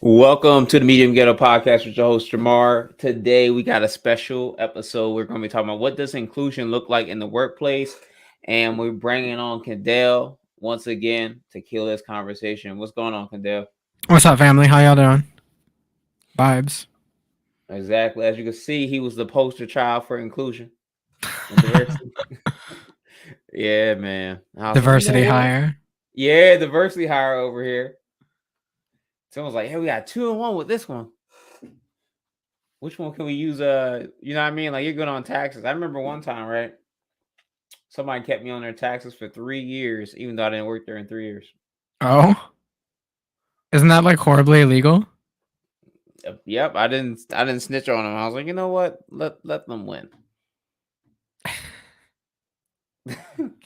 Welcome to the Medium Ghetto Podcast with your host Jamar. Today we got a special episode. We're going to be talking about what does inclusion look like in the workplace, and we're bringing on Kendall once again to kill this conversation. What's going on, Kendall? What's up, family? How y'all doing? Vibes. Exactly, as you can see, he was the poster child for inclusion and diversity. Yeah, man. I was like, you know Diversity what? hire. Yeah, diversity hire over here. Someone's like, hey, we got 2-in-1 with this one. Which one can we use? You know what I mean? Like you're good on taxes. I remember one time, right? Somebody kept me on their taxes for 3 years, even though I didn't work there in 3 years. Oh, isn't that like horribly illegal? Yep, I didn't snitch on them. I was like, you know what? Let them win.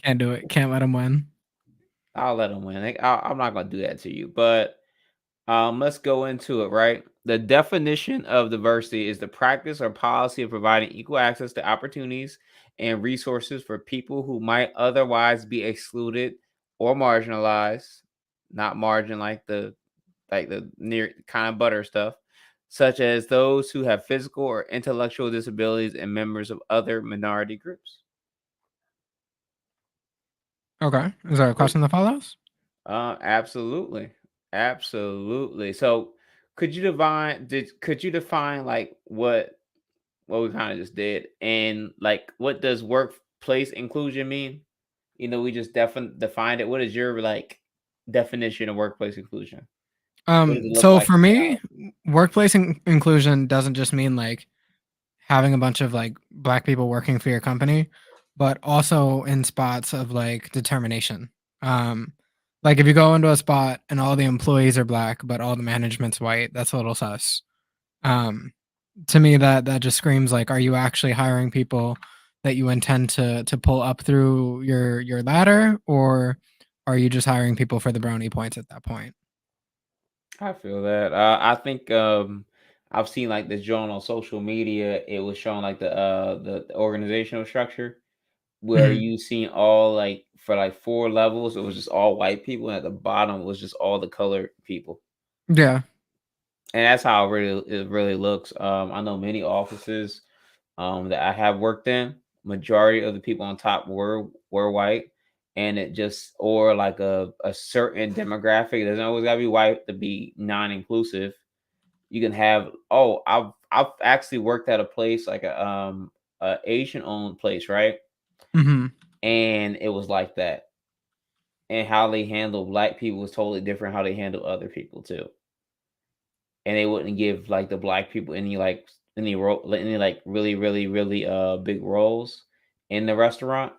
Can't do it. Can't let them win. I'll let them win. I'm not gonna do that to you. But let's go into it. Right. The definition of diversity is the practice or policy of providing equal access to opportunities and resources for people who might otherwise be excluded or marginalized. Not margin like the near kind of butter stuff, such as those who have physical or intellectual disabilities and members of other minority groups. Okay. Is there a question that follows? Absolutely, absolutely. So, could you define like what we kind of just did, and like what does workplace inclusion mean? We just defined it. What is your like definition of workplace inclusion? What does it look So like for in me, reality? workplace inclusion doesn't just mean like having a bunch of like black people working for your company, but also in spots of like determination. Um, like if you go into a spot and all the employees are black, but all the management's white, that's a little sus. Um, to me, that just screams like, are you actually hiring people that you intend to pull up through your ladder, or are you just hiring people for the brownie points at that point? I feel that. I think I've seen like this joint on social media. It was showing like the organizational structure where Mhm. you seen all like for like 4 levels, it was just all white people, and at the bottom was just all the colored people. Yeah. And that's how it really looks. I know many offices that I have worked in, majority of the people on top were white, and it just or like a certain demographic. It doesn't always gotta be white to be non-inclusive. You can have I've actually worked at a place like a Asian owned place, right? Mhm. And it was like that. And how they handle black people was totally different how they handle other people too. And they wouldn't give like the black people any like really big roles in the restaurant.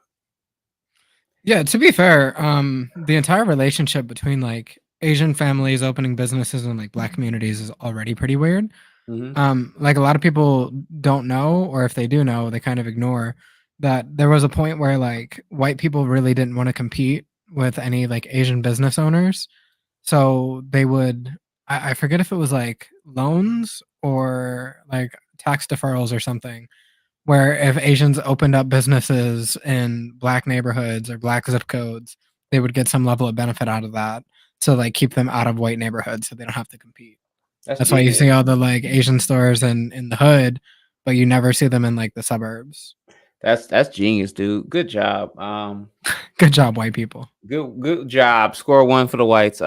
Yeah, to be fair, the entire relationship between like Asian families opening businesses and like black communities is already pretty weird. Hmm. Like a lot of people don't know, or if they do know, they kind of ignore that there was a point where like white people really didn't want to compete with any like Asian business owners. So they would, I forget if it was like loans or like tax deferrals or something, where if Asians opened up businesses in black neighborhoods or black zip codes, they would get some level of benefit out of that to like keep them out of white neighborhoods so they don't have to compete. That's That's why you see genius. all the like Asian stores in the hood, but you never see them in like the suburbs. That's genius, dude. Good job. Good job, white people. Good job. Score one for the whites.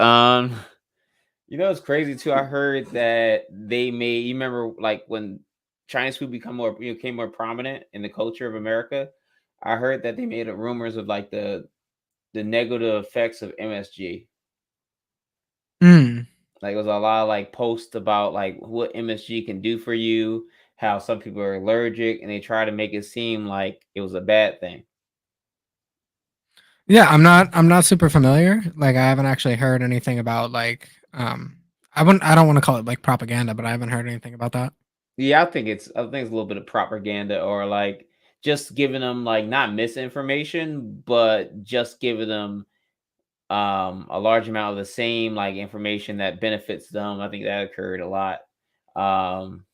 It's crazy too. I heard that they made. You remember like when Chinese food became more prominent in the culture of America. I heard that they made up rumors of like the negative effects of MSG. Mm. Like, it was a lot of like posts about like what MSG can do for you, how some people are allergic, and they try to make it seem like it was a bad thing. Yeah, I'm not super familiar. Like I haven't actually heard anything about like I don't want to call it like propaganda, but I haven't heard anything about that. Yeah, I think it's a little bit of propaganda or like just giving them like not misinformation, but just giving them a large amount of the same like information that benefits them. I think that occurred a lot um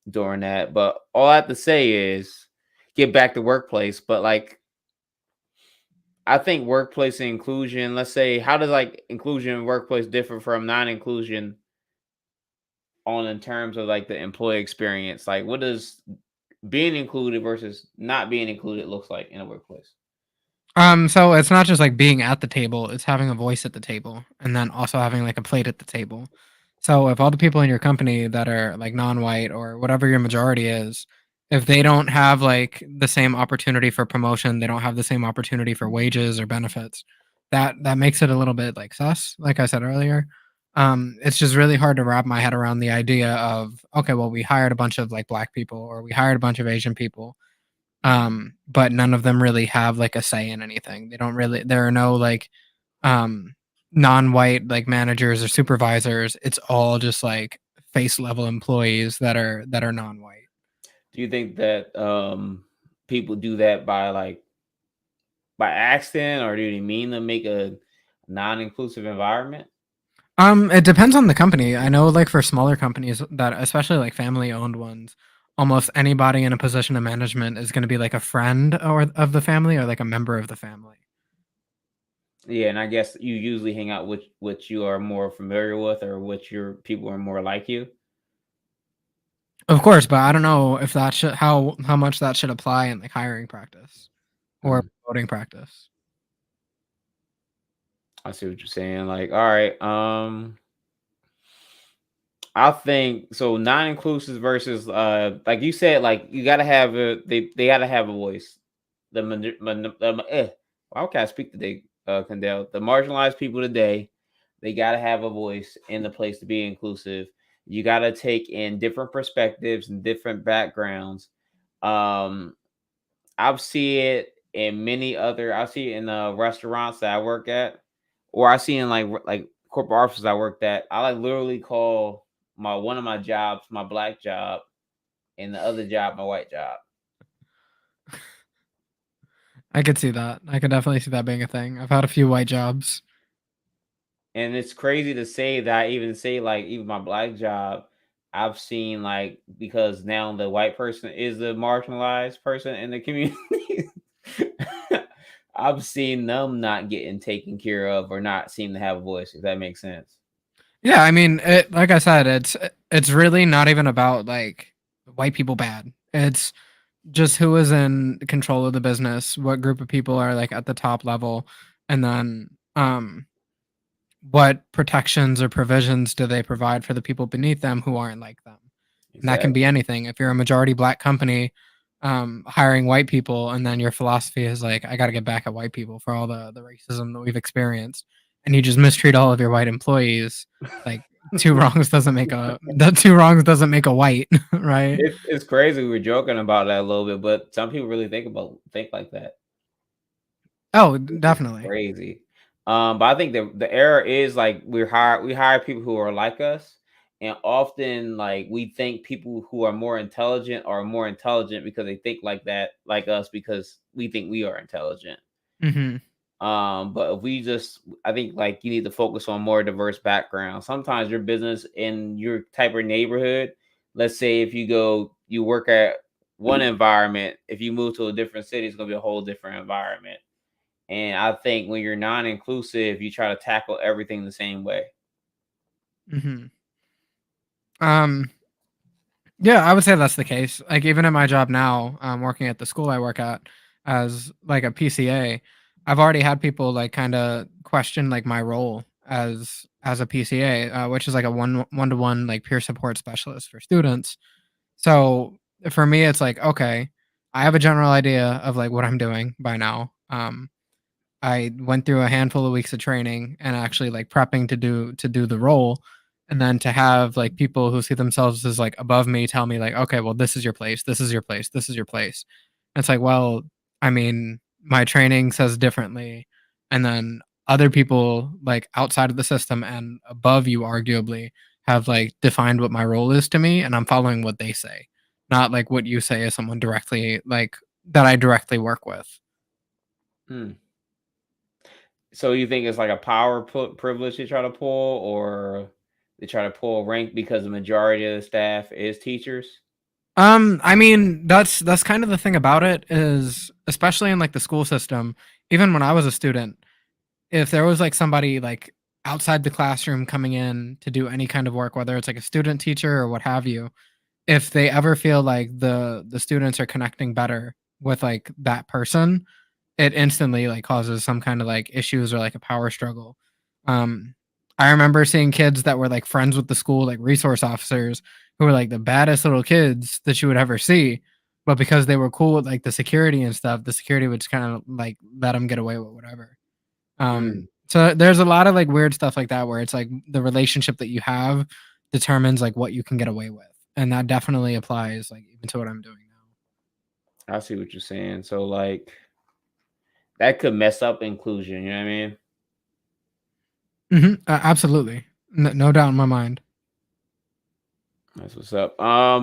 during that. But all I have to say is get back to workplace, but like I think workplace inclusion, let's say, how does like inclusion in workplace differ from non-inclusion on in terms of like the employee experience? Like, what does being included versus not being included looks like in a workplace? So it's not just like being at the table, it's having a voice at the table and then also having like a plate at the table. So if all the people in your company that are like non-white or whatever your majority is, if they don't have like the same opportunity for promotion, they don't have the same opportunity for wages or benefits, that makes it a little bit like sus, like I said earlier. It's just really hard to wrap my head around the idea of, okay, well, we hired a bunch of like black people or we hired a bunch of Asian people, but none of them really have like a say in anything. They don't really, there are no like um non-white like managers or supervisors. It's all just like face level employees that are non-white. Do you think that people do that by like by accident, or do they mean to make a non-inclusive environment? It depends on the company. I know like for smaller companies that especially like family owned ones, almost anybody in a position of management is going to be like a friend or of the family or like a member of the family. Yeah, and I guess you usually hang out with what you are more familiar with, or what your people are more like you. Of course, but I don't know if that should how much that should apply in like hiring practice or Hmm. voting practice. I see what you're saying. Like, all right, I think so. Non-inclusive versus, like you said, like you gotta have a they gotta have a voice. Why can't I speak today, Kendall? The marginalized people today, they gotta have a voice in the place to be inclusive. You gotta take in different perspectives and different backgrounds. Um, I've see it in many other. I see it in restaurants that I work at, or I see in like corporate offices I worked at. I like literally call my one of my jobs my black job, and the other job my white job. I could see that. I could definitely see that being a thing. I've had a few white jobs. And it's crazy to say that I even say like even my black job, I've seen like because now the white person is the marginalized person in the community. I've seen them not getting taken care of or not seem to have a voice, if that makes sense. Yeah, I mean, like I said, it's really not even about like white people bad. It's just who is in control of the business, what group of people are like at the top level, and then what protections or provisions do they provide for the people beneath them who aren't like them? And that can be Exactly. anything. If you're a majority black company, hiring white people, and then your philosophy is like, I got to get back at white people for all the racism that we've experienced, and you just mistreat all of your white employees, like two wrongs doesn't make a the two wrongs doesn't make a white, right? It's crazy. We were joking about that a little bit, but some people really think like that. Oh, Which is definitely. crazy. But I think the error is like we hire people who are like us, and often like we think people who are more intelligent because they think like that, like us, because we think we are intelligent. Hmm. But if we just, I think like you need to focus on more diverse backgrounds. Sometimes your business in your type of neighborhood, let's say if you work at one environment, if you move to a different city, it's gonna be a whole different environment. And I think when you're non-inclusive, you try to tackle everything the same way. Hmm. Um, Yeah, I would say that's the case. Like even in my job now, working at the school I work at as like a PCA, I've already had people like kind of question like my role as a PCA, which is like a one to one like peer support specialist for students. So for me, it's like okay, I have a general idea of like what I'm doing by now. I went through a handful of weeks of training and actually like prepping to do the role, and then to have like people who see themselves as like above me tell me like, okay, well, this is your place, this is your place, this is your place. And it's like, well, I mean, my training says differently, and then other people like outside of the system and above you arguably have like defined what my role is to me, and I'm following what they say, not like what you say as someone directly like that I directly work with. Hmm. So you think it's like a privilege they try to pull, or they try to pull rank because the majority of the staff is teachers? I mean, that's kind of the thing about it is especially in like the school system, even when I was a student, if there was like somebody like outside the classroom coming in to do any kind of work, whether it's like a student teacher or what have you, if they ever feel like the students are connecting better with like that person, it instantly like causes some kind of like issues or like a power struggle. Um, I remember seeing kids that were like friends with the school, like resource officers, who were like the baddest little kids that you would ever see. But because they were cool with like the security and stuff, the security would just kind of like let them get away with whatever. Mm, So there's a lot of like weird stuff like that where it's like the relationship that you have determines like what you can get away with. And that definitely applies like even to what I'm doing I see what you're saying. So like that could mess up inclusion. You know what I mean? now. Absolutely. No doubt in my mind. That's what's up.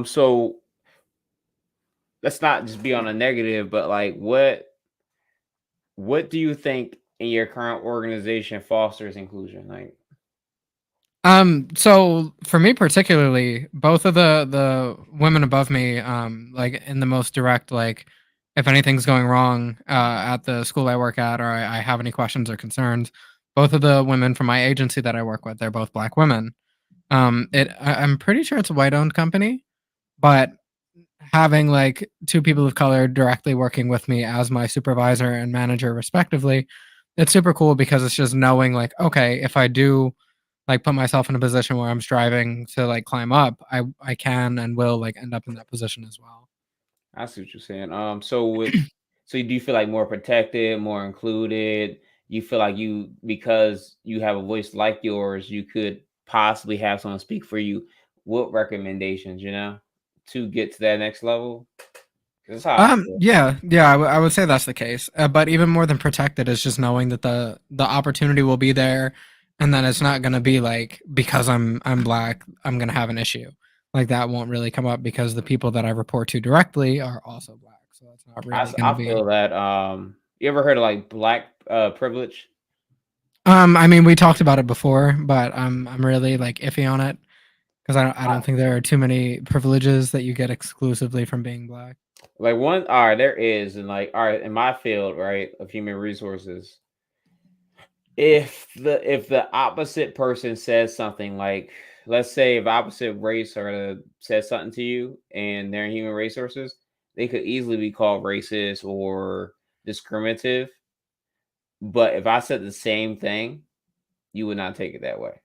So let's not just be on a negative, but like what do you think in your current organization fosters inclusion? Like, So for me particularly, both of the women above me, like in the most direct, like if anything's going wrong at the school I work at, or I have any questions or concerns, both of the women from my agency that I work with, they're both black women. I'm pretty sure it's a white owned company, but having like two people of color directly working with me as my supervisor and manager respectively, it's super cool because it's just knowing like, okay, if I do like put myself in a position where I'm striving to like climb up, I can and will like end up in that position as well. I see what you're saying. So do you feel like more protected, more included? You feel like you because you have a voice like yours, you could possibly have someone speak for you. What recommendations, to get to that next level? That's how I feel. Yeah, I would say that's the case. But even more than protected is just knowing that the opportunity will be there, and that it's not gonna be like because I'm black, I'm gonna have an issue. Like that won't really come up because the people that I report to directly are also black, so it's not really gonna I be. feel that. You ever heard of like black privilege? I mean, we talked about it before, but I'm really like iffy on it because I don't think there are too many privileges that you get exclusively from being black. Like one, all right, there is, and like, all right, in my field, right, of human resources, if the opposite person says something like, let's say if opposite race or says something to you and they're in human resources, they could easily be called racist or discriminative. But if I said the same thing, you would not take it that way.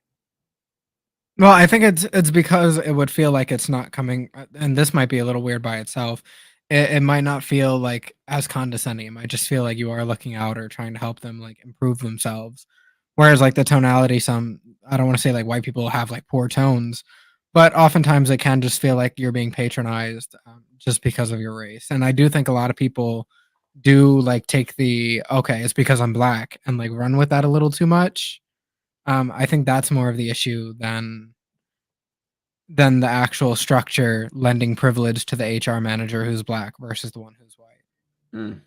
Well, I think it's because it would feel like it's not coming, and this might be a little weird by itself. It might not feel like as condescending. It might just feel like you are looking out or trying to help them like improve themselves. Whereas like the tonality, some I don't want to say like white people have like poor tones, but oftentimes it can just feel like you're being patronized just because of your race. And I do think a lot of people do like take the okay, it's because I'm black and like run with that a little too much. I think that's more of the issue than the actual structure lending privilege to the HR manager who's black versus the one who's white. Mm.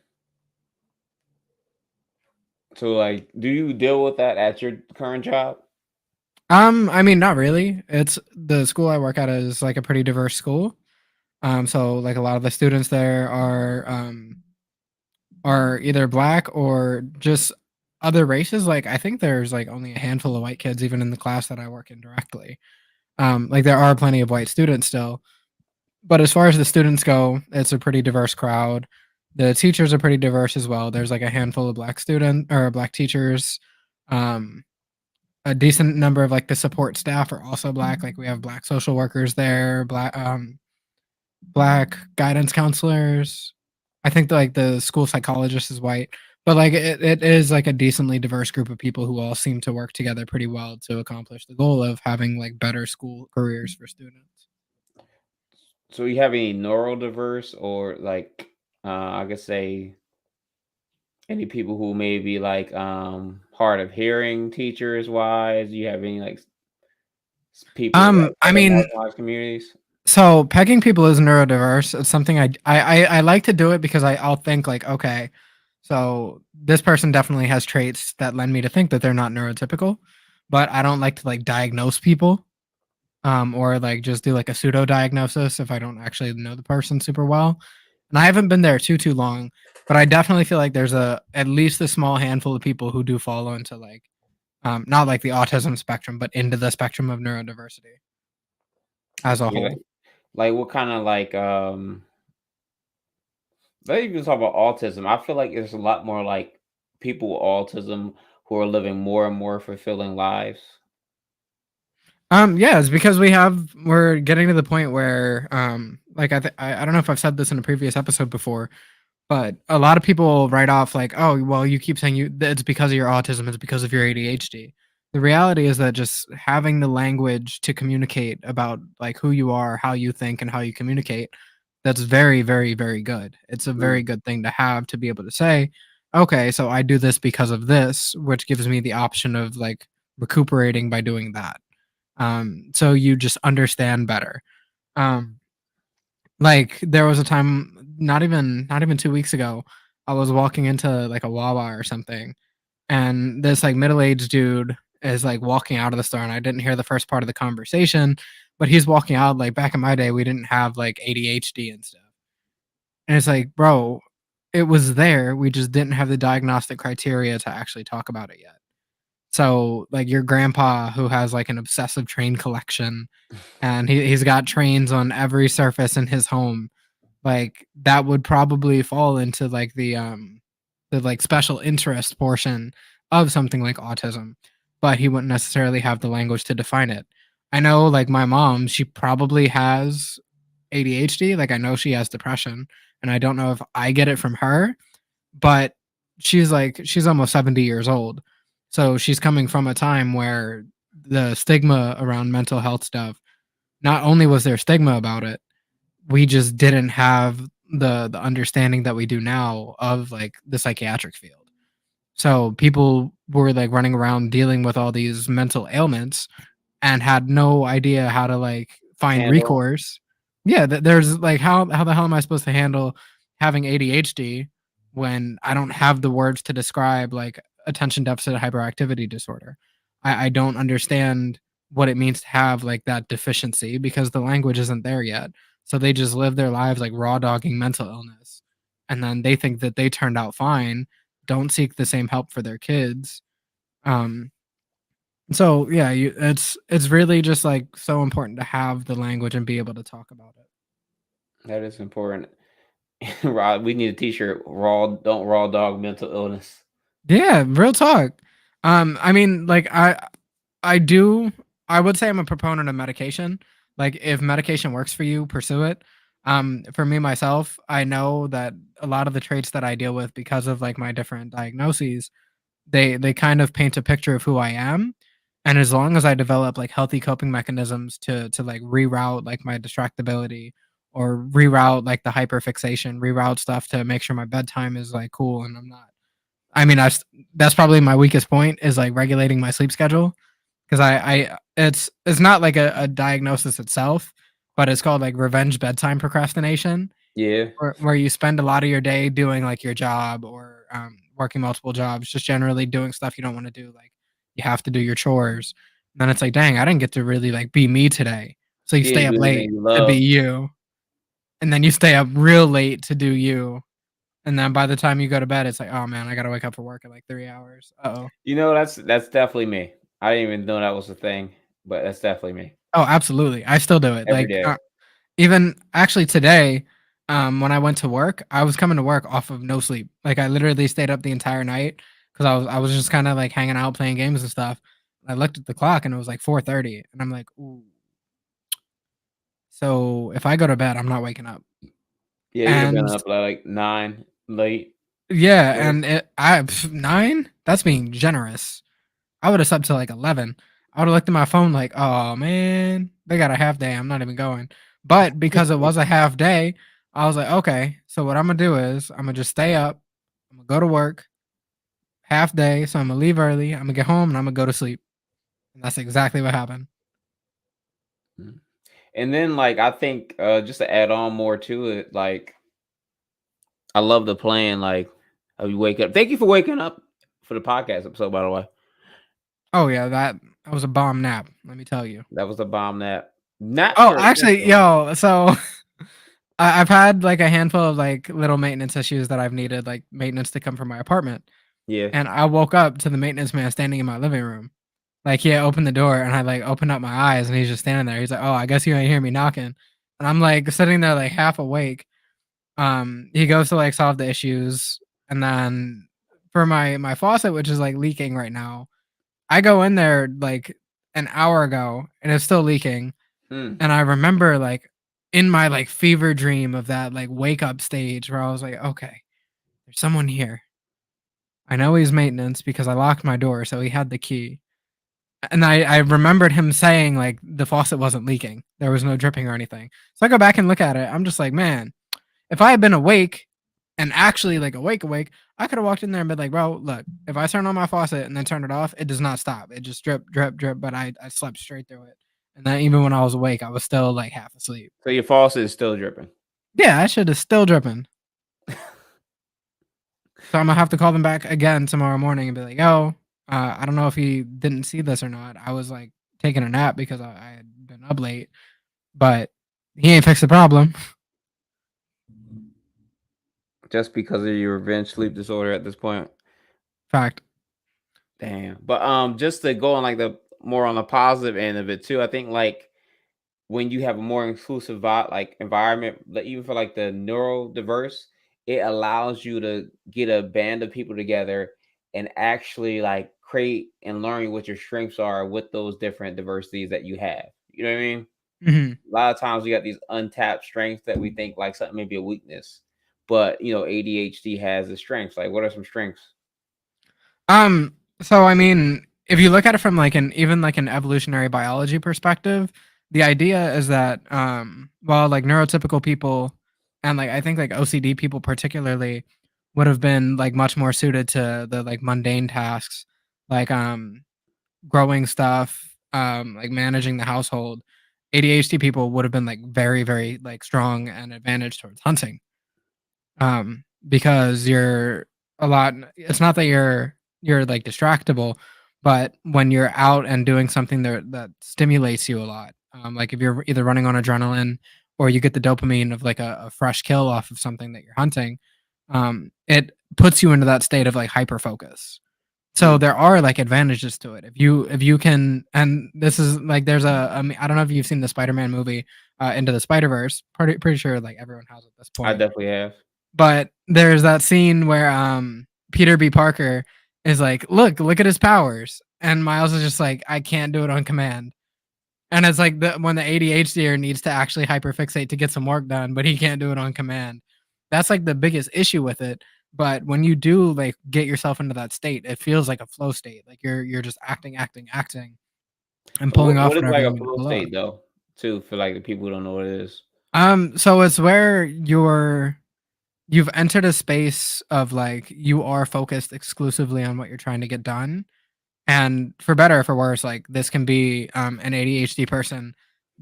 So, like, do you deal with that at your current job? I mean, not really. It's the school I work at is like a pretty diverse school. So like a lot of the students there are either black or just other races. Like I think there's like only a handful of white kids even in the class that I work in directly. Like there are plenty of white students still, but as far as the students go, it's a pretty diverse crowd. The teachers are pretty diverse as well. There's like a handful of black student or black teachers. Um, a decent number of like the support staff are also black. Like we have black social workers there, black guidance counselors. I think like the school psychologist is white, but like it is like a decently diverse group of people who all seem to work together pretty well to accomplish the goal of having like better school careers for students. So, you have any neurodiverse or like, I could say, any people who may be like hard of hearing teachers wise? You have any like people like I other mean, marginalized communities? so pegging people is neurodiverse. It's something I like to do it because I'll think like, okay, so this person definitely has traits that lend me to think that they're not neurotypical, but I don't like to like diagnose people, or like just do like a pseudo diagnosis if I don't actually know the person super well. And I haven't been there too long, but I definitely feel like there's a at least a small handful of people who do fall into like not like the autism spectrum, but into the spectrum of neurodiversity as a Yeah, whole. like what kind of like let's even talk about autism. I feel like there's a lot more like people with autism who are living more and more fulfilling lives. Yeah, it's because we're getting to the point where, like I don't know if I've said this in a previous episode before, but a lot of people write off like, "Oh, well, you keep saying that it's because of your autism, it's because of your ADHD." The reality is that just having the language to communicate about like who you are, how you think, and how you communicate, that's very, very, very good. It's a Mm. very good thing to have to be able to say, "Okay, so I do this because of this," which gives me the option of like recuperating by doing that. So you just understand better. Um, like there was a time, not even 2 weeks ago, I was walking into like a Wawa or something, and this like middle-aged dude is like walking out of the store, and I didn't hear the first part of the conversation, but he's walking out like back in my day, we didn't have like ADHD and stuff. And it's like, bro, it was there. We just didn't have the diagnostic criteria to actually talk about it yet. So, like your grandpa who has like an obsessive train collection and he's got trains on every surface in his home, like that would probably fall into like the like special interest portion of something like autism, but he wouldn't necessarily have the language to define it. I know like my mom, she probably has ADHD, like I know she has depression, and I don't know if I get it from her, but she's almost 70 years old. So she's coming from a time where the stigma around mental health stuff, not only was there stigma about it, we just didn't have the understanding that we do now of like the psychiatric field. So people were like running around dealing with all these mental ailments and had no idea how to like find Handle. recourse. Yeah, there's like how the hell am I supposed to handle having ADHD when I don't have the words to describe like attention deficit hyperactivity disorder? I don't understand what it means to have like that deficiency because the language isn't there yet. So they just live their lives like raw dogging mental illness. And then they think that they turned out fine, don't seek the same help for their kids. Um, so yeah, it's really just like so important to have the language and be able to talk about it. That is important. Rod, we need a t-shirt. Raw, don't raw dog mental illness. Yeah, real talk. I mean, like I do I would say I'm a proponent of medication. Like if medication works for you, pursue it. For me myself, I know that a lot of the traits that I deal with because of like my different diagnoses, they kind of paint a picture of who I am. And as long as I develop like healthy coping mechanisms to like reroute like my distractibility or reroute like the hyperfixation, reroute stuff to make sure my bedtime is like cool and I'm not. I mean, that's probably my weakest point is like regulating my sleep schedule because I it's not like a diagnosis itself, but it's called like revenge bedtime procrastination Yeah. where you spend a lot of your day doing like your job or working multiple jobs, just generally doing stuff you don't want to do. Like you have to do your chores. And then it's like, dang, I didn't get to really like be me today. So you Yeah, stay do up anything late you to be love. you, and then you stay up real late to do you. And then by the time you go to bed, it's like, oh man, I gotta wake up for work in like 3 hours. Oh, You know, that's definitely me. I didn't even know that was a thing, but that's definitely me. oh, absolutely. I still do it. Every Like day. even actually today, when I went to work, I was coming to work off of no sleep. Like I literally stayed up the entire night because I was just kind of like hanging out playing games and stuff. I looked at the clock and it was like 4:30, and I'm like, ooh. So if I go to bed, I'm not waking up. Yeah, you'd have been And up by like 9 late. yeah, Late. and nine. That's being generous. I would have slept till like 11. I would have looked at my phone like, oh man, they got a half day. I'm not even going. But because it was a half day, I was like, okay. So what I'm gonna do is I'm gonna just stay up. I'm gonna go to work half day. So I'm gonna leave early. I'm gonna get home and I'm gonna go to sleep. And that's exactly what happened. Mm. And then like I think just to add on more to it, like I love the plan like how you wake up. Thank you for waking up for the podcast episode, by the way. Oh yeah, that was a bomb nap. Let me tell you. That was a bomb nap. Not Oh, for actually, essential. yo, so I've had like a handful of like little maintenance issues that I've needed like maintenance to come from my apartment. Yeah. and I woke up to the maintenance man standing in my living room. Like, he had opened the door, and I, like, opened up my eyes, and he's just standing there. He's like, "Oh, I guess you ain't hear me knocking." And I'm, like, sitting there, like, half awake. He goes to, like, solve the issues, and then for my faucet, which is, like, leaking right now, I go in there, like, an hour ago, and it's still leaking, Mm. and I remember, like, in my, like, fever dream of that, like, wake up stage where I was like, "Okay, there's someone here. I know he's maintenance because I locked my door, so he had the key." And I remembered him saying, like, the faucet wasn't leaking. There was no dripping or anything. So I go back and look at it. I'm just like, "Man, if I had been awake and actually, like, awake, I coulda walked in there and been like, "Bro, look, if I turn on my faucet and then turn it off, it does not stop. It just drip, drip, drip," but I slept straight through it. And then even when I was awake, I was still, like, half asleep. So your faucet is still dripping. Yeah, that shit is still dripping. So Imma have to call them back again tomorrow morning and be like, "Yo, I don't know if he didn't see this or not. I was, like, taking a nap because I had been up late, but he ain't fixed the problem." Just because of your revenge sleep disorder at this point. Fact. Damn. But just to go on like the more on the positive end of it too, I think like when you have a more inclusive like environment, like even for like the neurodiverse, it allows you to get a band of people together and actually like create and learn what your strengths are with those different diversities that you have. You know what I mean? Mhm. A lot of times we got these untapped strengths that we think like something may be a weakness. But ADHD has the strengths. Like what are some strengths? So I mean, if you look at it from like an even like an evolutionary biology perspective, the idea is that while like neurotypical people and like I think like OCD people particularly would have been like much more suited to the like mundane tasks like growing stuff, like managing the household. ADHD people would have been like very, very like strong and advantaged towards hunting. Because you're a lot it's not that you're, like, distractible, but when you're out and doing something that stimulates you a lot, like, if you're either running on adrenaline or you get the dopamine of, like, a fresh kill off of something that you're hunting, it puts you into that state of, like, hyper focus. So Mm, there are, like, advantages to it. If you can and this is, like, there's I don't know if you've seen the Spider-Man movie, Into the Spider-Verse, pretty sure, like, everyone has at this I point. definitely have. But there's that scene where, Peter B. Parker is like, "Look at his powers," and Miles is just like, "I can't do it on command." And it's like when the ADHDer needs to actually hyperfixate to get some work done, but he can't do it on command. That's, like, the biggest issue with it, but when you do, like, get yourself into that state, it feels like a flow state, like, you're just acting, acting, acting, and pulling What off is whatever like you a need to flow pull off. state though, too, for like the people who don't know what it is? So it's where you've entered a space of, like, you are focused exclusively on what you're trying to get done, and for better or for worse, like, this can be, an ADHD person.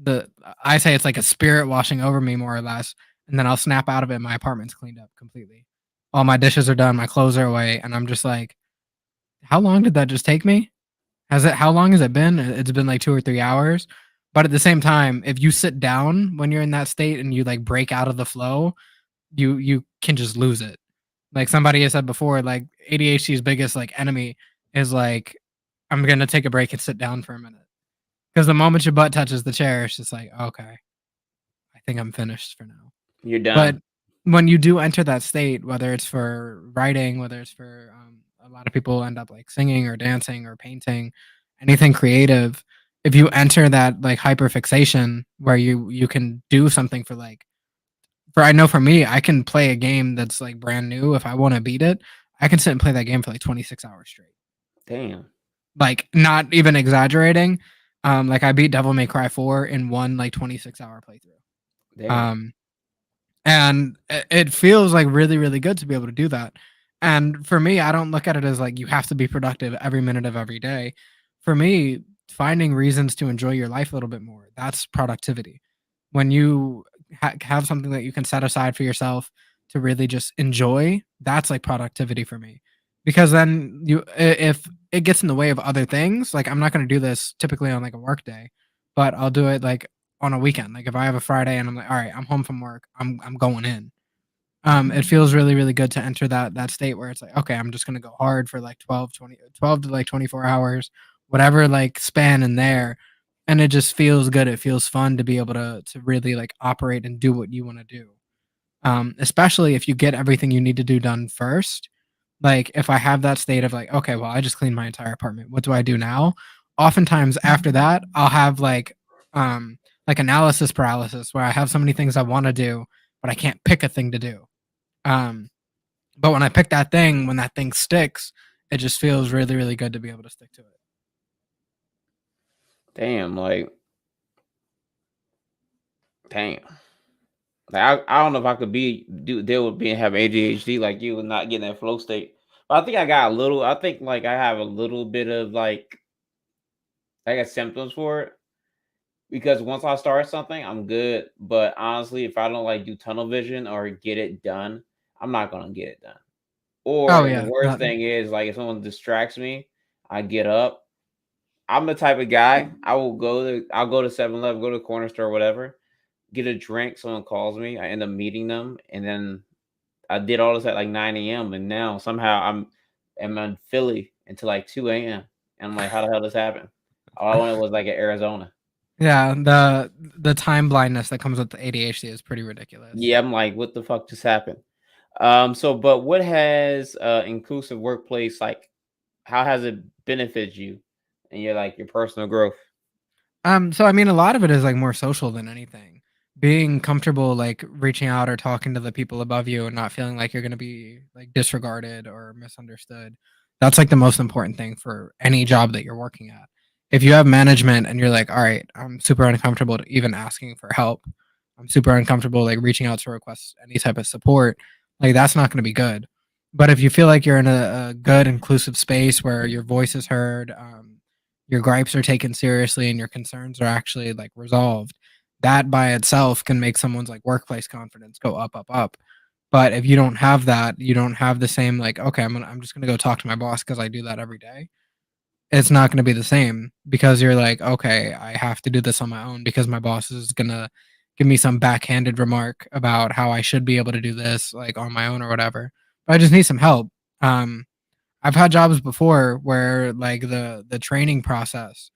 The I say it's like a spirit washing over me more or less, and then I'll snap out of it, my apartment's cleaned up completely. All my dishes are done, my clothes are away, and I'm just like, "How long did that just take me? How long has it been?" It's been, like, 2 or 3 hours, but at the same time, if you sit down when you're in that state and you, like, break out of the flow, you can just lose it. Like somebody has said before, like ADHD's biggest like enemy is like, I'm gonna take a break and sit down for a minute. Because the moment your butt touches the chair, it's just like, okay, I think I'm finished for now. You're But done. when you do enter that state, whether it's for writing, whether it's for a lot of people end up like singing or dancing or painting, anything creative. If you enter that like hyperfixation where you can do something for like for I know for me, I can play a game that's, like, brand new, if I wanna beat it, I can sit and play that game for, like, 26 hours straight. Damn. Like, not even exaggerating, like, I beat Devil May Cry 4 in one, like, 26-hour playthrough. Damn. Um and it feels, like, really, really good to be able to do that. And for me, I don't look at it as, like, you have to be productive every minute of every day. For me, finding reasons to enjoy your life a little bit more, that's productivity. When you have something that you can set aside for yourself to really just enjoy, that's, like, productivity for me. Because then if it gets in the way of other things, like, I'm not gonna do this typically on, like, a work day, but I'll do it, like, on a weekend. Like if I have a Friday and I'm like, all right, I'm home from work, I'm going in. It feels really, really good to enter that state where it's like, okay, I'm just gonna go hard for like 12 to like 24 hours, whatever like span in there. And it just feels good. It feels fun to be able to really like operate and do what you want to do. Especially if you get everything you need to do done first. Like if I have that state of like, okay, well, I just cleaned my entire apartment. What do I do now? Oftentimes after that, I'll have like analysis paralysis where I have so many things I want to do, but I can't pick a thing to do. Um, but when I pick that thing, when that thing sticks, it just feels really, really good to be able to stick to it. Damn, like, damn. Like, I don't know if I could deal with being having ADHD like you and not getting that flow state. But I think I got a little. I think like I have a little bit of like I got symptoms for it because once I start something, I'm good. But honestly, if I don't like do tunnel vision or get it done, I'm not gonna get it done. Oh Or the yeah, worst thing is like if someone distracts me, I get up. I'm the type of guy I'll go to 7-Eleven, go to the corner store, whatever, get a drink. Someone calls me, I end up meeting them, and then I did all this at like 9 a.m. and now somehow am in Philly until like 2 a.m. And I'm like, how the hell this happened? All I wanted was like in Arizona. yeah. The time blindness that comes with the ADHD is pretty ridiculous. Yeah, I'm like, what the fuck just happened? So but what has inclusive workplace like how has it benefited you and your personal growth? So I mean, a lot of it is like more social than anything. Being comfortable, like reaching out or talking to the people above you, and not feeling like you're going to be like disregarded or misunderstood. That's like the most important thing for any job that you're working at. If you have management and you're like, all right, I'm super uncomfortable to even asking for help. I'm super uncomfortable like reaching out to request any type of support. Like that's not going to be good. But if you feel like you're in a good, inclusive space where your voice is heard, your gripes are taken seriously and your concerns are actually like resolved, that by itself can make someone's like workplace confidence go up, up, up. But if you don't have that, you don't have the same like, okay, I'm just gonna go talk to my boss because I do that every day. It's not gonna be the same because you're like, okay, I have to do this on my own because my boss is gonna give me some backhanded remark about how I should be able to do this like on my own or whatever. But I just need some help. Um, I've had jobs before where like the training process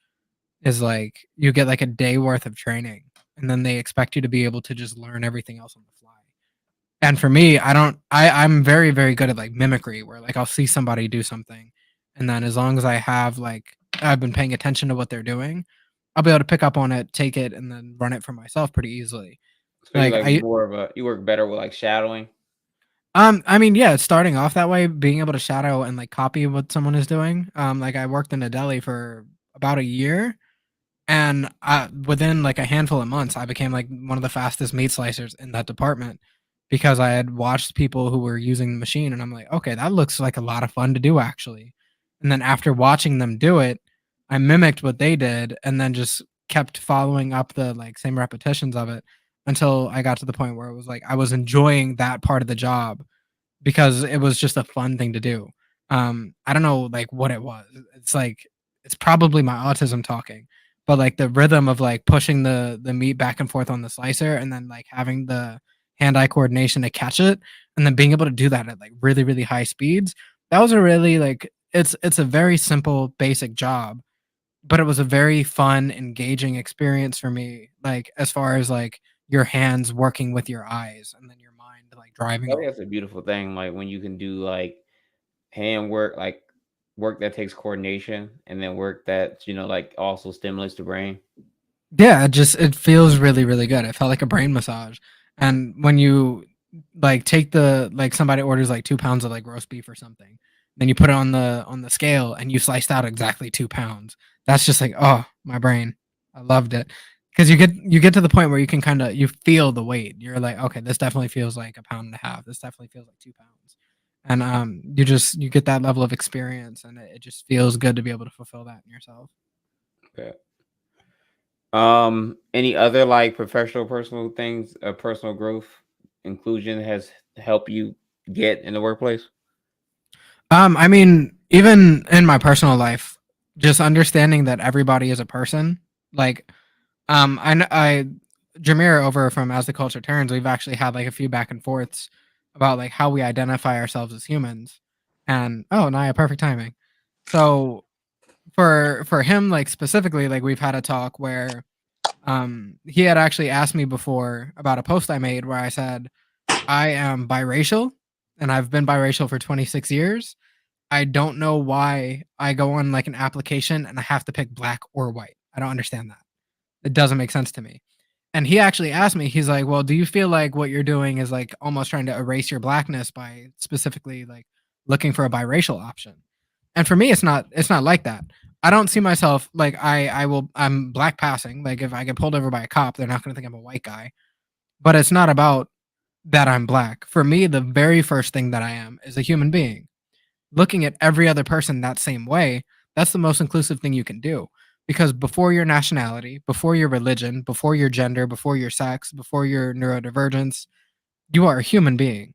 is like you get like a day worth of training and then they expect you to be able to just learn everything else on the fly. And for me, I don't I'm very, very good at like mimicry where like I'll see somebody do something and then as long as I have like I've been paying attention to what they're doing, I'll be able to pick up on it, take it, and then run it for myself pretty easily. So you Like like I more of a you work better with like shadowing. I mean, yeah, starting off that way, being able to shadow and like copy what someone is doing. Like I worked in a deli for about a year, and within like a handful of months, I became like one of the fastest meat slicers in that department because I had watched people who were using the machine, and I'm like, okay, that looks like a lot of fun to do actually. And then after watching them do it, I mimicked what they did, and then just kept following up the like same repetitions of it until I got to the point where it was like I was enjoying that part of the job because it was just a fun thing to do. I don't know like what it was. It's like it's probably my autism talking, but like the rhythm of like pushing the meat back and forth on the slicer and then like having the hand-eye coordination to catch it and then being able to do that at like really, really high speeds. That was a really like it's a very simple basic job, but it was a very fun, engaging experience for me, like as far as like your hands working with your eyes and then your mind like driving I think all of that's a beautiful thing, like when you can do like hand work, like work that takes coordination, and then work that like also stimulates the brain. Yeah, it feels really, really good. It felt like a brain massage. And when you like take the like somebody orders like 2 pounds of like roast beef or something, then you put it on the scale and you sliced out exactly 2 pounds. That's just like, oh, my brain. I loved it. Because you get to the point where you can kind of you feel the weight. You're like, okay, this definitely feels like a pound and a half. This definitely feels like 2 pounds. And you get that level of experience and it just feels good to be able to fulfill that in yourself. Yeah. Any other like professional, personal things, personal growth, inclusion has helped you get in the workplace? I mean, even in my personal life, just understanding that everybody is a person. Like, I Jameer over from As the Culture Turns, we've actually had like a few back and forths, about like how we identify ourselves as humans. And oh, Naya, perfect timing. So for him, like specifically, like we've had a talk where he had actually asked me before about a post I made where I said I am biracial and I've been biracial for 26 years. I don't know why I go on like an application and I have to pick black or white. I don't understand that. It doesn't make sense to me. And he actually asked me, he's like, "Well, do you feel like what you're doing is like almost trying to erase your blackness by specifically like looking for a biracial option?" And for me, it's not like that. I don't see myself like I'm black passing. Like if I get pulled over by a cop, they're not going to think I'm a white guy. But it's not about that I'm black. For me, the very first thing that I am is a human being. Looking at every other person that same way, that's the most inclusive thing you can do. Because before your nationality, before your religion, before your gender, before your sex, before your neurodivergence, you are a human being.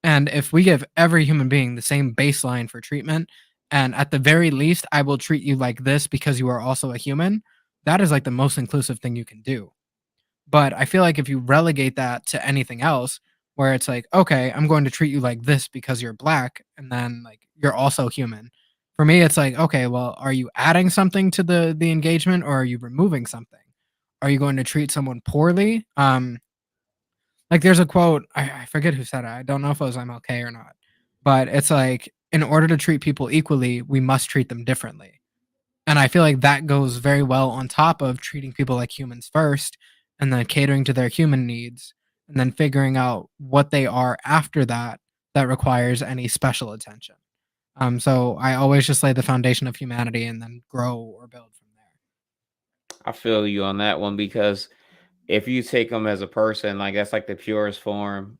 And if we give every human being the same baseline for treatment, and at the very least, I will treat you like this because you are also a human, that is like the most inclusive thing you can do. But I feel like if you relegate that to anything else, where it's like, okay, I'm going to treat you like this because you're black, and then like you're also human. For me, it's like, okay, well, are you adding something to the engagement or are you removing something? Are you going to treat someone poorly? Like there's a quote, I forget who said it. I don't know if it was MLK or not, but it's like, in order to treat people equally, we must treat them differently. And I feel like that goes very well on top of treating people like humans first and then catering to their human needs and then figuring out what they are after that that requires any special attention. So I always just lay the foundation of humanity and then grow or build from there. I feel you on that one because if you take them as a person, like that's like the purest form.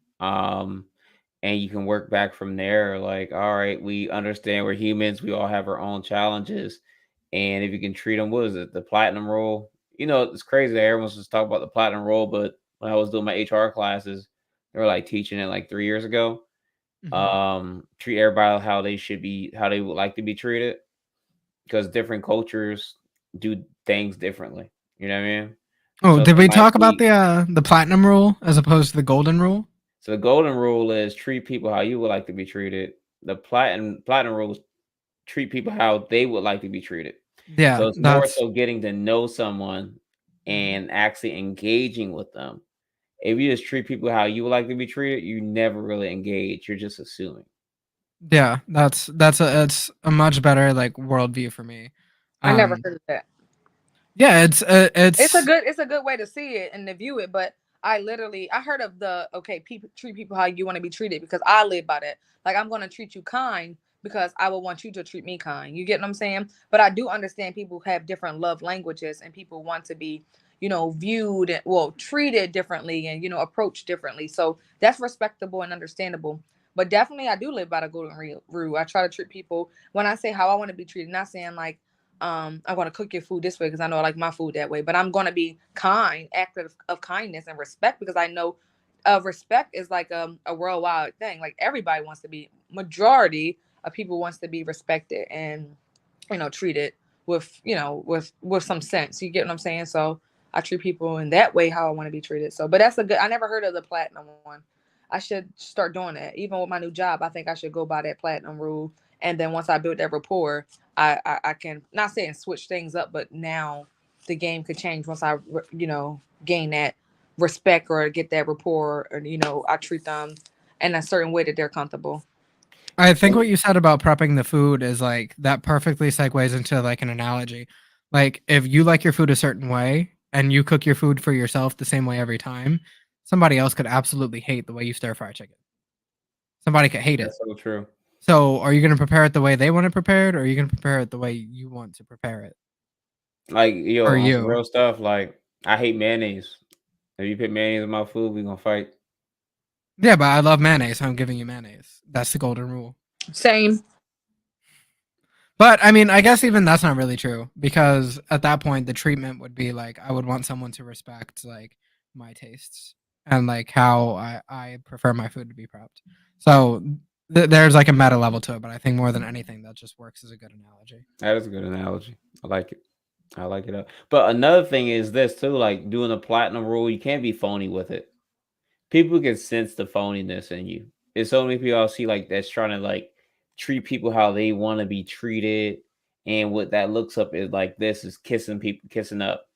And you can work back from there. Like, all right, we understand we're humans. We all have our own challenges, and if you can treat them, what is it, the platinum rule? It's crazy that everyone's just talking about the platinum rule, but when I was doing my HR classes, they were like teaching it like 3 years ago. Mhm. Treat everybody how they should be, how they would like to be treated, because different cultures do things differently. You know what I mean? Oh, So did some we might talk about be the platinum rule as opposed to the golden rule? so the golden rule is treat people how you would like to be treated. The platinum rule is treat people how they would like to be treated. Yeah, So it's more that's so getting to know someone mhm. and actually engaging with them. If you just treat people how you would like to be treated, you never really engage. You're just assuming. Yeah, that's a much better like worldview for me. I never Um, heard of that. yeah, it's It's a good way to see it and to view it, but I heard of the okay, people treat people how you want to be treated because I live by that. Like I'm going to treat you kind because I will want you to treat me kind. You get what I'm saying? But I do understand people have different love languages and people want to be, viewed and well, treated differently and approached differently. So that's respectable and understandable. But definitely I do live by the rule. I try to treat people when I say how I want to be treated, not saying like I'm going to cook your food this way because I know I like my food that way. But I'm going to be kind, act of kindness and respect because I know respect is like a worldwide thing. Like everybody wants to be, majority of people wants to be respected and treated with with some sense. You get what I'm saying? So I treat people in that way how I want to be treated. So, but that's a good. I never heard of the platinum one. I should start doing that. Even with my new job, I think I should go by that platinum rule. And then once I build that rapport, I can not saying switch things up, but now the game could change once I gain that respect or get that rapport, or I treat them in a certain way that they're comfortable. I think what you said about prepping the food is like that perfectly segues into like an analogy. Like if you like your food a certain way and you cook your food for yourself the same way every time, somebody else could absolutely hate the way you stir fry chicken. Somebody could hate it. That's so true. So are you going to prepare it the way they want it prepared, or are you going to prepare it the way you want to prepare it Like, for on some you? real stuff, like I hate mayonnaise. If you put mayonnaise in my food, we gonna fight. Yeah, but I love mayonnaise. So I'm giving you mayonnaise. That's the golden rule. Same. But I mean, I guess even that's not really true because at that point the treatment would be like I would want someone to respect like my tastes and like how I prefer my food to be prepped. So there's like a meta level to it, but I think more than anything that just works as a good analogy. That is a good analogy. I like it. I like it. But another thing is this too, like doing the platinum rule, you can't be phony with it. People can sense the phoniness in you. There's so many people I see like that's trying to like treat people how they want to be treated, and what that looks up is like this is kissing people, kissing up.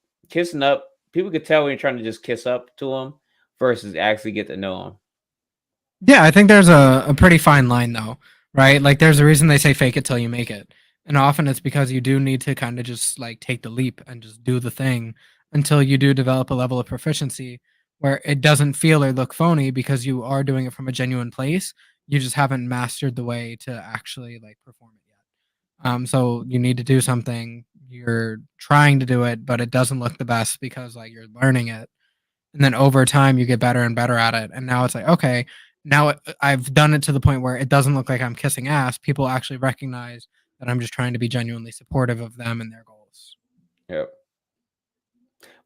People could tell when you're trying to just kiss up to them versus actually get to know them. Yeah, I think there's a pretty fine line though, right? Like there's a reason they say fake it till you make it. And often it's because you do need to kind of just like take the leap and just do the thing until you do develop a level of proficiency where it doesn't feel or look phony because you are doing it from a genuine place. You just haven't mastered the way to actually like perform it yet. So you need to do something. You're trying to do it, but it doesn't look the best because like you're learning it, and then over time you get better and better at it, and now it's like okay, now I've done it to the point where it doesn't look like I'm kissing ass. People actually recognize that I'm just trying to be genuinely supportive of them and their goals. Yep.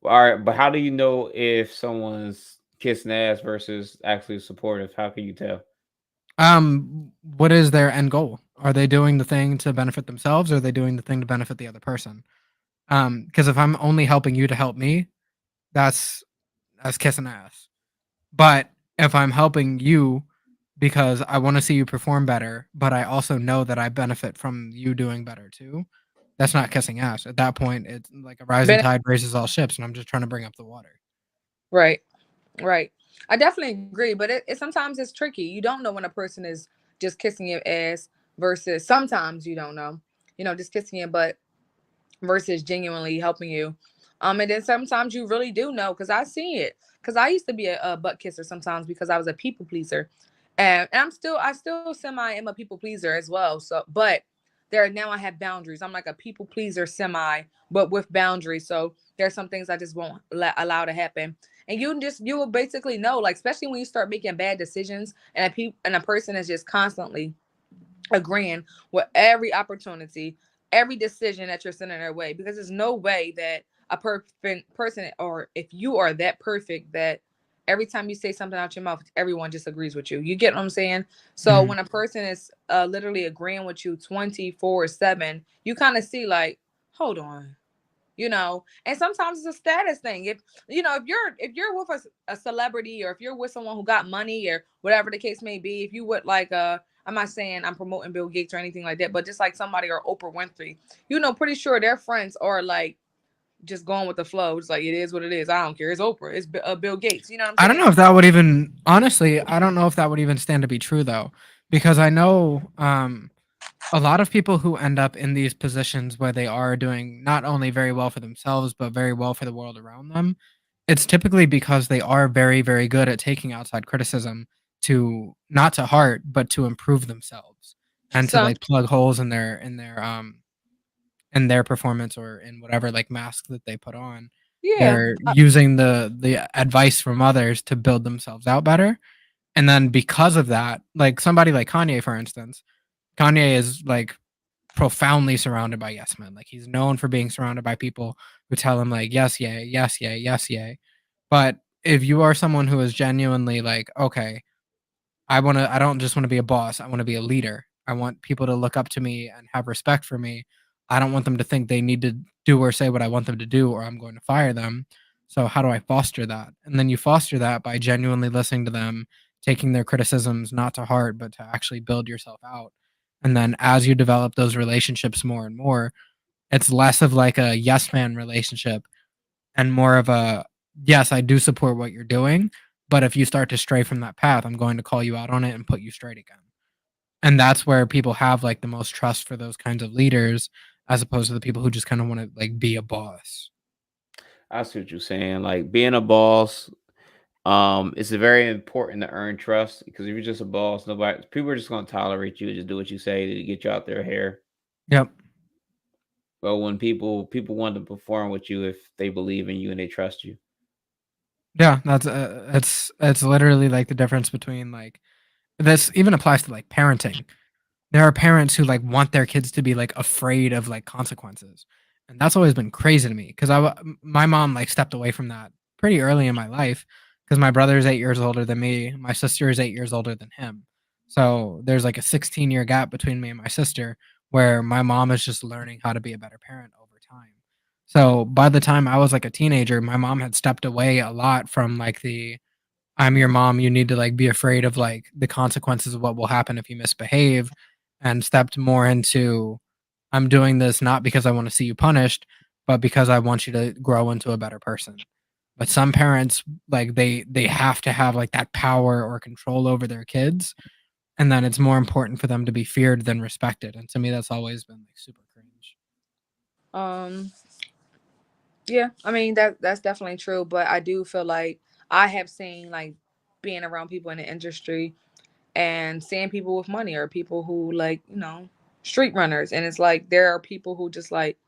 Well, all right, but how do you know if someone's kissing ass versus actually supportive? How can you tell? What is their end goal? Are they doing the thing to benefit themselves, or are they doing the thing to benefit the other person? Because if I'm only helping you to help me, that's kissing ass. But if I'm helping you because I want to see you perform better, but I also know that I benefit from you doing better too, that's not kissing ass. At that point, it's like a rising Ben- tide raises all ships, and I'm just trying to bring up the water. right. Right. I definitely agree, but it sometimes it's tricky. You don't know when a person is just kissing your ass versus sometimes you don't know, just kissing your butt versus genuinely helping you. And then sometimes you really do know because I see it. Because I used to be a butt kisser sometimes because I was a people pleaser, and I still semi am a people pleaser as well. So, but there now I have boundaries. I'm like a people pleaser semi, but with boundaries. So there's some things I just won't allow to happen. And you will basically know, like especially when you start making bad decisions, and a person is just constantly agreeing with every opportunity, every decision that you're sending their way, because there's no way that a perfect person, or if you are that perfect that every time you say something out your mouth, everyone just agrees with you. You get what I'm saying? So Mhm. when a person is literally agreeing with you 24/7, you kind of see like, hold on. And sometimes it's a status thing. If you're with a celebrity, or if you're with someone who got money, or whatever the case may be, if you would like I'm not saying I'm promoting Bill Gates or anything like that, but just like somebody, or Oprah Winfrey, pretty sure their friends are like just going with the flow. It's like it is what it is. I don't care. It's Oprah. It's Bill Gates. You know what I'm I don't saying? know if that would even honestly. I don't know if that would even stand to be true though, because I know a lot of people who end up in these positions where they are doing not only very well for themselves but very well for the world around them, it's typically because they are very very good at taking outside criticism to not to heart but to improve themselves and to So like plug holes in their performance or in whatever like mask that they put on. yeah, They're using the advice from others to build themselves out better, and then because of that, like somebody like Kanye for instance, Kanye is like profoundly surrounded by yes men. Like he's known for being surrounded by people who tell him like yes, yay, yes, yay, yes, yay. But if you are someone who is genuinely like, okay, I don't just want to be a boss, I want to be a leader. I want people to look up to me and have respect for me. I don't want them to think they need to do or say what I want them to do or I'm going to fire them. So how do I foster that? And then you foster that by genuinely listening to them, taking their criticisms not to heart, but to actually build yourself out. And then as you develop those relationships more and more, it's less of like a yes man relationship and more of a yes, I do support what you're doing, but if you start to stray from that path, I'm going to call you out on it and put you straight again. And that's where people have like the most trust for those kinds of leaders as opposed to the people who just kind of want to like be a boss. I see what you're saying. Like being a boss, it's very important to earn trust because if you're just a boss, nobody people are just gonna tolerate you, just do what you say to get you out their hair. Yep. But when people want to perform with you if they believe in you and they trust you. Yeah, that's it's literally like the difference between like this even applies to like parenting. There are parents who, like, want their kids to be, like, afraid of, like, consequences, and that's always been crazy to me 'cause my mom, like, stepped away from that pretty early in my life because my brother is 8 years older than me, my sister is 8 years older than him. So, there's, like, a 16-year gap between me and my sister where my mom is just learning how to be a better parent over time. So, by the time I was, like, a teenager, my mom had stepped away a lot from, like, I'm your mom, you need to like be afraid of like the consequences of what will happen if you misbehave, and stepped more into I'm doing this not because I want to see you punished, but because I want you to grow into a better person. But some parents like they have to have like that power or control over their kids, and then it's more important for them to be feared than respected. And to me that's always been like super cringe. Um, yeah, I mean that's definitely true, but I do feel like I have seen like being around people in the industry and seeing people with money or people who like, street runners, and it's like there are people who just like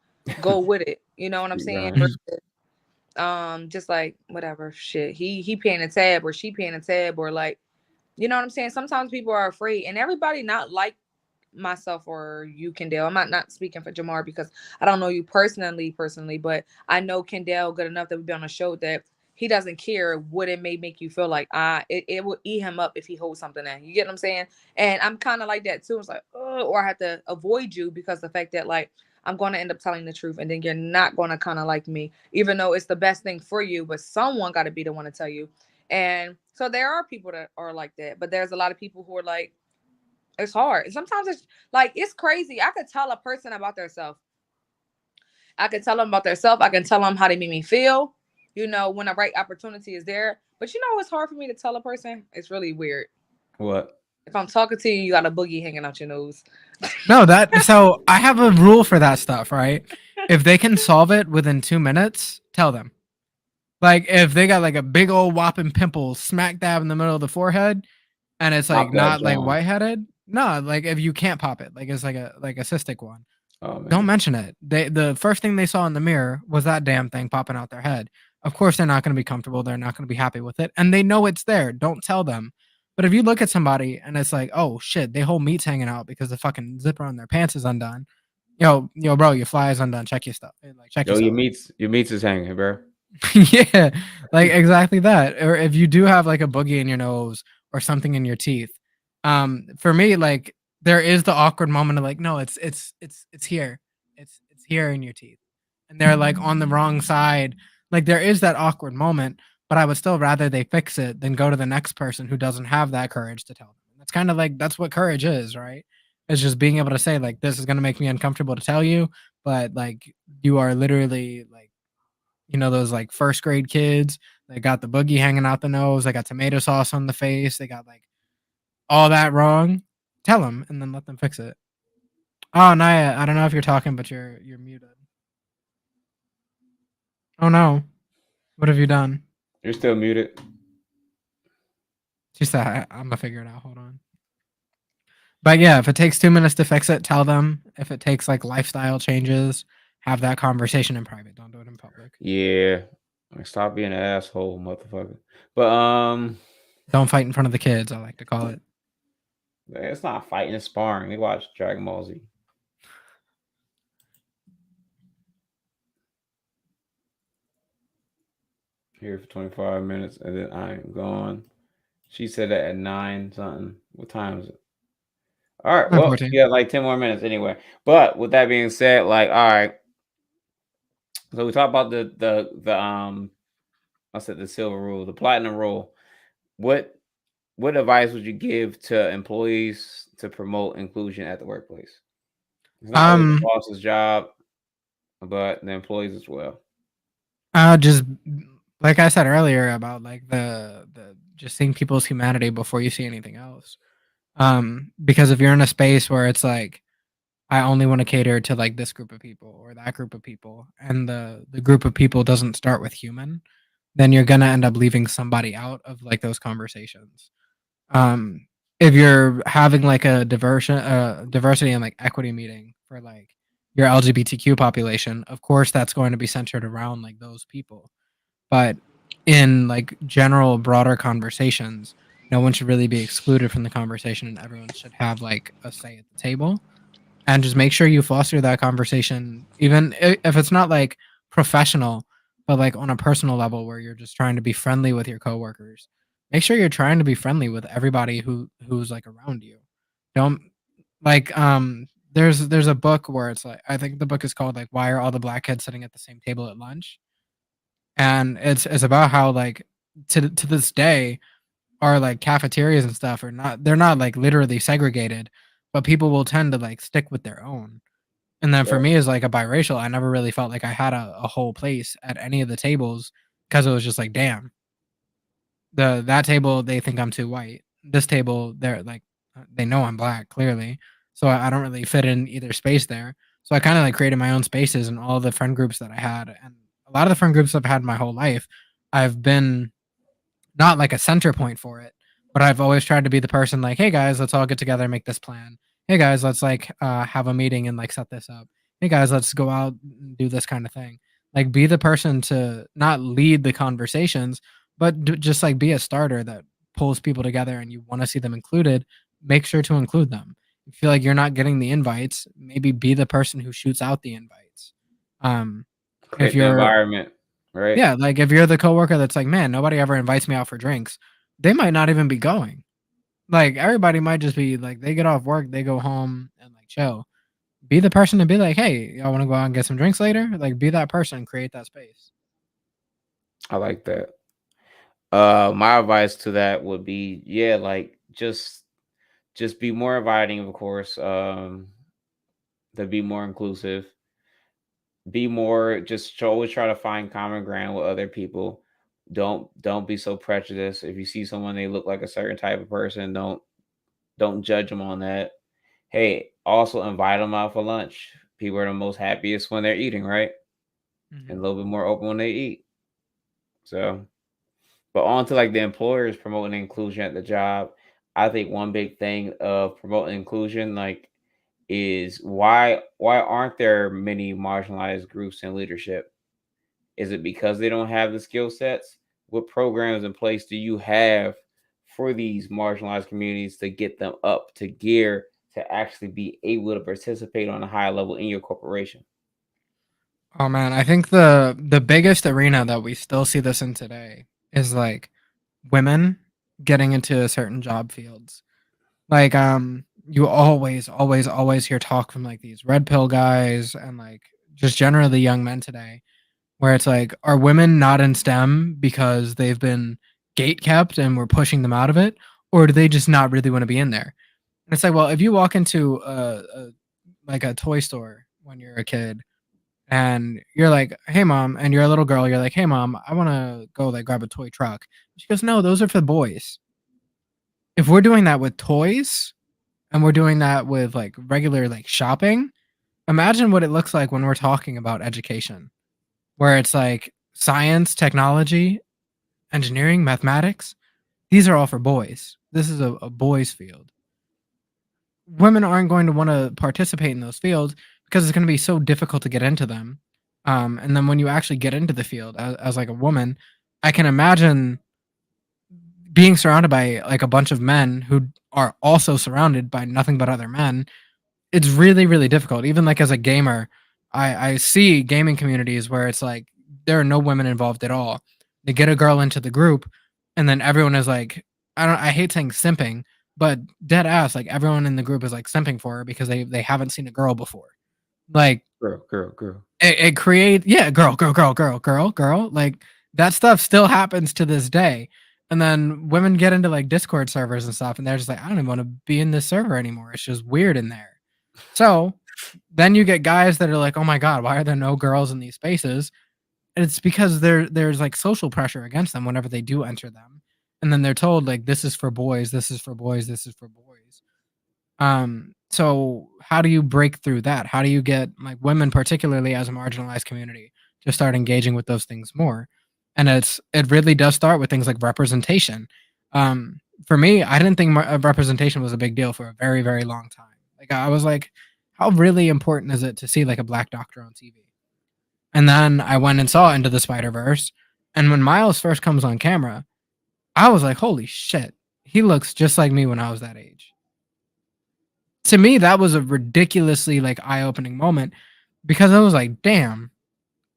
go with it. You know what I'm Street saying? runners. Just like whatever shit. He paying a tab or she paying a tab or like, you know what I'm saying? Sometimes people are afraid and everybody not like myself or you, Kendall. I'm not speaking for Jamar because I don't know you personally, but I know Kendall good enough that we've been on a show that he doesn't care what it may make you feel like. It will eat him up if he holds something in. You get what I'm saying? And I'm kind of like that too. It's like, oh, or I have to avoid you because the fact that like I'm going to end up telling the truth and then you're not going to kind of like me, even though it's the best thing for you, but someone got to be the one to tell you. And so there are people that are like that, but there's a lot of people who are like, it's hard. And sometimes it's like it's crazy. I could tell a person about themselves. I can tell them about themselves. I can tell them how they make me feel. When the right opportunity is there. But it's hard for me to tell a person. It's really weird. What? If I'm talking to you, you got a boogie hanging out your nose. No, that so I have a rule for that stuff, right? If they can solve it within 2 minutes, tell them. Like if they got like a big old whopping pimple smack dab in the middle of the forehead, and it's like Pop that not like John. whiteheaded. No, like if you can't pop it, like it's like a cystic one. Oh Don't man. mention it. The first thing they saw in the mirror was that damn thing popping out their head. Of course, they're not going to be comfortable. They're not going to be happy with it, and they know it's there. Don't tell them. But if you look at somebody and it's like, oh shit, they whole meat's hanging out because the fucking zipper on their pants is undone. Yo, bro, your fly is undone. Check your stuff. Like, check Yo, your yourself. meats your meats is hanging, bro. Yeah, like exactly that. Or if you do have like a boogie in your nose or something in your teeth, for me, like there is the awkward moment of like, no, it's here, it's here in your teeth, and they're like on the wrong side. Like there is that awkward moment, but I would still rather they fix it than go to the next person who doesn't have that courage to tell them. That's kind of like that's what courage is, right? It's just being able to say like this is gonna make me uncomfortable to tell you, but like you are literally like those like first grade kids. They got the boogie hanging out the nose. They got tomato sauce on the face. They got like all that wrong. Tell them and then let them fix it. Oh, Naya, I don't know if you're talking, but you're muted. Oh no, what have you done? You're still muted. She said, I'm gonna figure it out. Hold on. But yeah, if it takes 2 minutes to fix it, tell them. If it takes like lifestyle changes, have that conversation in private. Don't do it in public. Yeah. Like, stop being an asshole, motherfucker. But Don't fight in front of the kids. I like to call it. it's not fighting, it's sparring. They watch Dragon Ball Z. Here for 25 minutes and then I'm gone. She said that at 9 something. What time is it? All right. Well, 9:14. you got like 10 more minutes anyway. But with that being said, like, all right. So we talked about the I said the silver rule, the platinum rule. What what advice would you give to employees to promote inclusion at the workplace? It's not only the Um, boss's job, but the employees as well. just like I said earlier about like the just seeing people's humanity before you see anything else. Because if you're in a space where it's like I only want to cater to like this group of people or that group of people, and the group of people doesn't start with human, then you're gonna end up leaving somebody out of like those conversations. Um, if you're having like a diversity and like equity meeting for like your LGBTQ population, of course that's going to be centered around like those people. But in like general broader conversations, no one should really be excluded from the conversation, and everyone should have like a say at the table. And just make sure you foster that conversation, even if it's not like professional, but like on a personal level where you're just trying to be friendly with your coworkers. Make sure you're trying to be friendly with everybody who's like around you. Don't like there's a book where it's like I think the book is called like Why Are All the Black Kids Sitting at the Same Table at Lunch? And it's about how like to this day our like cafeterias and stuff are not they're not like literally segregated, but people will tend to like stick with their own. And then for Right. me as like a biracial, I never really felt like I had a whole place at any of the tables because it was just like, damn, that table they think I'm too white. This table they're like they know I'm black clearly, so I don't really fit in either space there. So I kind of like created my own spaces in all the friend groups that I had, and a lot of the friend groups I've had my whole life. I've been not like a center point for it, but I've always tried to be the person like, "Hey guys, let's all get together and make this plan. Hey guys, let's like have a meeting and like set this up. Hey guys, let's go out and do this kind of thing." Like be the person to not lead the conversations, but just like be a starter that pulls people together and you want to see them included, make sure to include them. You feel like you're not getting the invites, maybe be the person who shoots out the invites. Um if Create the you're environment, right? yeah, like, if you're the coworker that's like, "Man, nobody ever invites me out for drinks," they might not even be going. Like, everybody might just be like, they get off work, they go home and, like, chill. Be the person to be like, "Hey, y'all wanna go out and get some drinks later?" Like, be that person, create that space. I like that. My advice to that would be, yeah, like just be more inviting, of course. To be more inclusive, be more just always try to find common ground with other people. Don't be so prejudiced. If you see someone they look like a certain type of person, don't judge them on that. Hey, also invite them out for lunch. People are the most happiest when they're eating, right? And a Mhm. little bit more open when they eat. So, but on to like the employers promoting inclusion at the job. I think one big thing of promoting inclusion, like, is why aren't there many marginalized groups in leadership? Is it because they don't have the skill sets? What programs in place do you have for these marginalized communities to get them up to gear to actually be able to participate on a high level in your corporation? Oh, man, I think the biggest arena that we still see this in today is, like, women getting into certain job fields. Like, you always, always, always hear talk from, like, these red pill guys and, like, just generally young men today where it's like, are women not in STEM because they've been gate kept and we're pushing them out of it, or do they just not really want to be in there? And it's like, well, if you walk into a like a toy store when you're a kid and you're like, "Hey, mom," and you're a little girl, you're like, "Hey, mom, I want to go like grab a toy truck." She goes, "No, those are for boys." If we're doing that with toys and we're doing that with like regular like shopping, imagine what it looks like when we're talking about education, where it's like science, technology, engineering, mathematics, these are all for boys. This is a boys' field. Women aren't going to want to participate in those fields because it's going to be so difficult to get into them. And then when you actually get into the field as like a woman, I can imagine being surrounded by like a bunch of men who are also surrounded by nothing but other men. It's really, really difficult. Even like as a gamer, I see gaming communities where it's like there are no women involved at all. They get a girl into the group, and then everyone is like, I hate saying simping, but dead ass, like everyone in the group is like simping for her because they haven't seen a girl before. Like Girl, girl, girl. it create yeah, girl, girl, girl, girl, girl, girl. Like that stuff still happens to this day. And then women get into like Discord servers and stuff, and they're just like, I don't even want to be in this server anymore. It's just weird in there. So then you get guys that are like, "Oh my god, why are there no girls in these spaces?" And it's because there's like social pressure against them whenever they do enter them. And then they're told like this is for boys, this is for boys, this is for boys. So how do you break through that? How do you get like women, particularly as a marginalized community, to start engaging with those things more? And it really does start with things like representation. For me, I didn't think representation was a big deal for a very, very long time. Like I was like, how really important is it to see like a black doctor on TV? And then I went and saw Into the Spider Verse, and when Miles first comes on camera, I was like, holy shit, he looks just like me when I was that age. To me, that was a ridiculously like eye-opening moment because I was like, "Damn,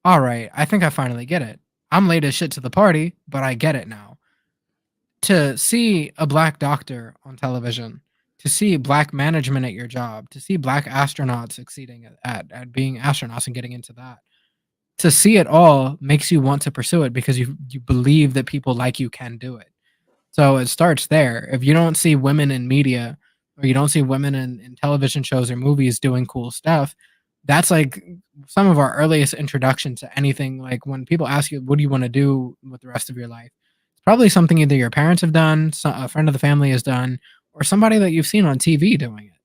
all right, I think I finally get it. I'm late as shit to the party, but I get it now." To see a black doctor on television, to see black management at your job, to see black astronauts succeeding at being astronauts and getting into that. To see it all makes you want to pursue it because you believe that people like you can do it. So it starts there. If you don't see women in media or you don't see women in television shows or movies doing cool stuff, that's like some of our earliest introduction to anything. Like when people ask you, what do you want to do with the rest of your life? It's probably something either your parents have done, a friend of the family has done, or somebody that you've seen on TV doing it.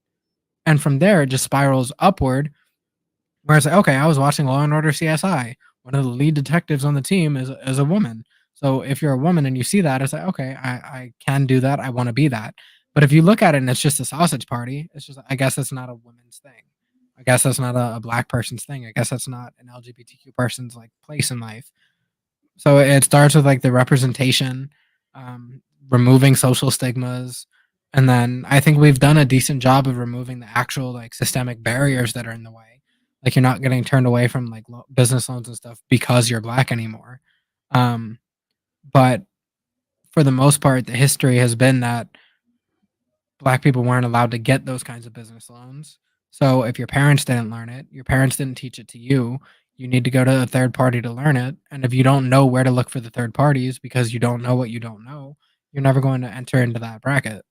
And from there, it just spirals upward where it's like, okay, I was watching Law and Order CSI. One of the lead detectives on the team is a woman. So if you're a woman and you see that, it's like, okay, I can do that. I want to be that. But if you look at it and it's just a sausage party, it's just, I guess that's not a woman's thing. I guess that's not a black person's thing. I guess that's not an LGBTQ person's like place in life. So it starts with like the representation, removing social stigmas, and then I think we've done a decent job of removing the actual like systemic barriers that are in the way. Like you're not getting turned away from like business loans and stuff because you're black anymore. Um, but for the most part, the history has been that black people weren't allowed to get those kinds of business loans. So if your parents didn't learn it, your parents didn't teach it to you, you need to go to a third party to learn it. And if you don't know where to look for the third parties because you don't know what you don't know, you're never going to enter into that bracket.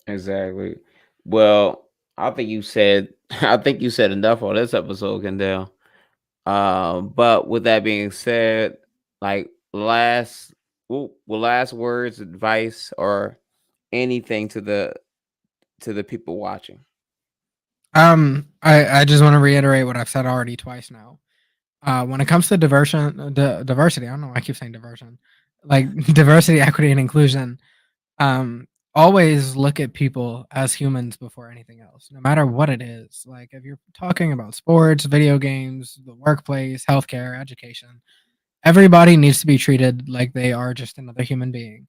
Exactly. Well, I think you said I think you said enough on this episode, Kendall. But with that being said, like last words, advice, or anything to the people watching. I just want to reiterate what I've said already twice now. When it comes to diversity, I don't know why I keep saying diversion, like diversity, equity, and inclusion. Um, Always look at people as humans before anything else, no matter what it is. Like if you're talking about sports, video games, the workplace, healthcare, education, everybody needs to be treated like they are just another human being.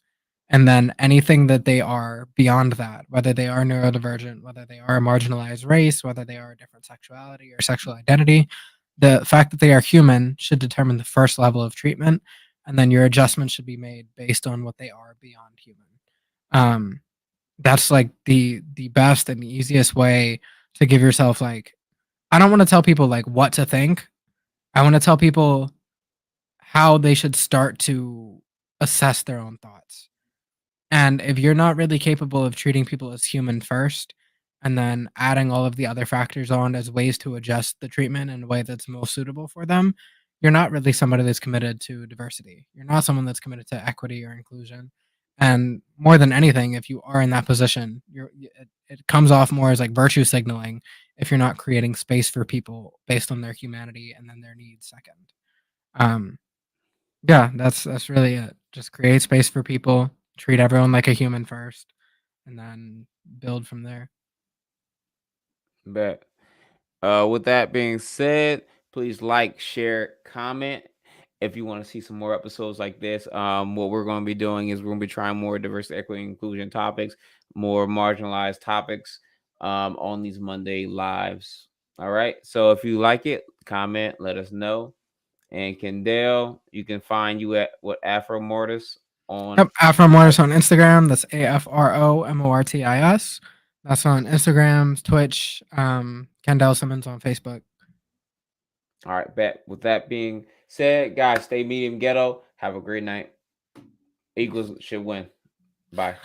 And then anything that they are beyond that, whether they are neurodivergent, whether they are a marginalized race, whether they are a different sexuality or sexual identity, the fact that they are human should determine the first level of treatment. And then your adjustment should be made based on what they are beyond human. Um, that's like the best and the easiest way to give yourself like, I don't want to tell people like what to think. I want to tell people how they should start to assess their own thoughts. And if you're not really capable of treating people as human first, and then adding all of the other factors on as ways to adjust the treatment in a way that's most suitable for them, you're not really somebody that's committed to diversity. You're not someone that's committed to equity or inclusion. And more than anything, if you are in that position, it comes off more as like virtue signaling if you're not creating space for people based on their humanity and then their needs second. Um, yeah, that's really it. Just create space for people, treat everyone like a human first, and then build from there. But with that being said, please like, share, comment. If you want to see some more episodes like this, what we're going to be doing is we're going to be trying more diversity, equity, and inclusion topics, more marginalized topics on these Monday lives. All right. So if you like it, comment, let us know. And Kendall, you can find you at what Afro Mortis on. Yep, Afro Mortis on Instagram. That's AFROMORTIS. That's on Instagram, Twitch. Kendall Simmons on Facebook. All right, bet. With that being said, guys, stay medium ghetto. Have a great night. Eagles should win. Bye.